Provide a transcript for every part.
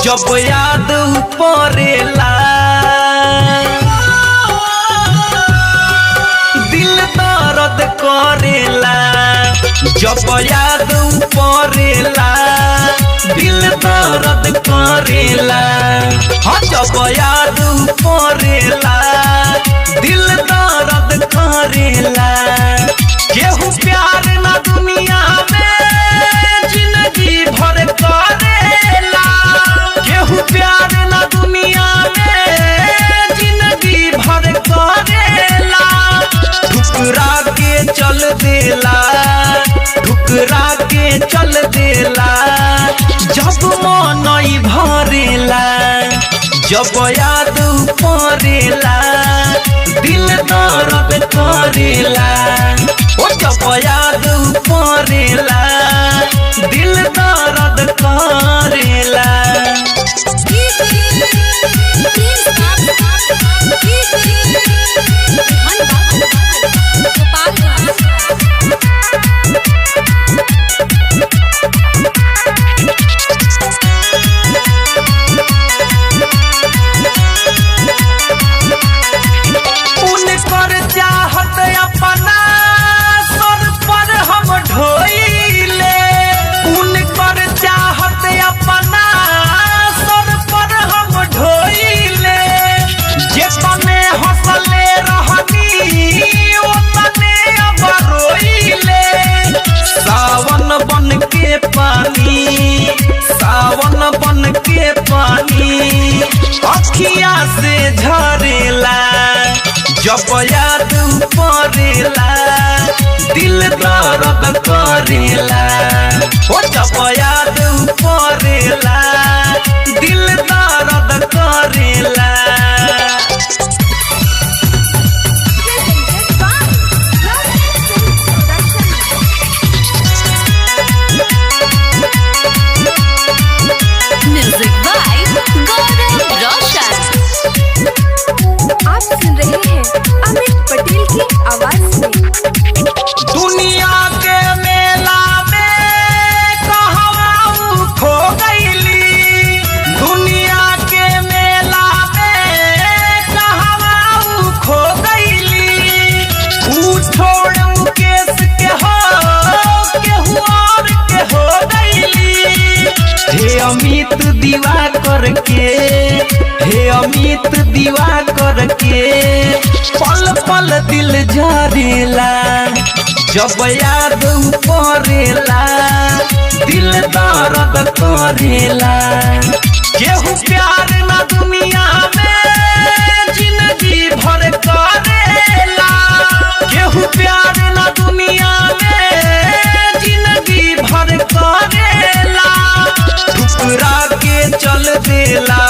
जब याद पड़ेला दिल दर्द करेला। जब याद पड़ेला दिल दर्द करेला। हाँ जब याद पड़ेला दिल दर्द करेला। केहू प्यार ना दुनिया में जिंदगी भर करेला। केहू प्यार ना दुनिया में जिंदगी भर करेला। ठुकरा के चल देला ठुकरा के चल देला। जब मन भरेला जब याद पड़ेला दिल दर्द करेला। ओ जब याद पड़ेला दिल दर्द करेला। उनकर चाहत अपना सर पर हम ढोइले। उनकर चाहत अपना सर पर हम ढोइले। जितने हंसले रहनी उतने अब रोइले। सावन बन के पानी सावन बन के पानी अखिया से झरेला। जब याद पड़ेला दिल दर्द करेला। ओ जब याद पड़ेला दिल दर्द करेला। म्यूजिक बाय गौरव रोशन। आप सुन रहे हैं अमित पटेल की आवाज में। दुनिया के मेला में कहवा खो गईली। दुनिया के मेला में कहवा खो गईली। ऊ छोड़ मुकेश के हो केहू और के हो गईली। हे अमित दीवा करके हे अमित दीवा करके पल पल दिल झरेला। जब याद पड़ेला दिल दर्द करेला। केहू प्यार ना दुनिया में जिंदगी भर करेला। केहू प्यार ना दुनिया में जिंदगी भर करेला। ठुकरा के चल देला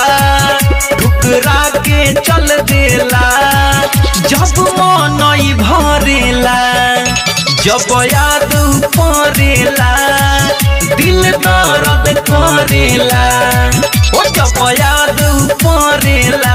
ठुकरा के चल देला। जब मन भरेला जब याद पड़ेला दिल दर्द करेला। ओ जब याद पड़ेला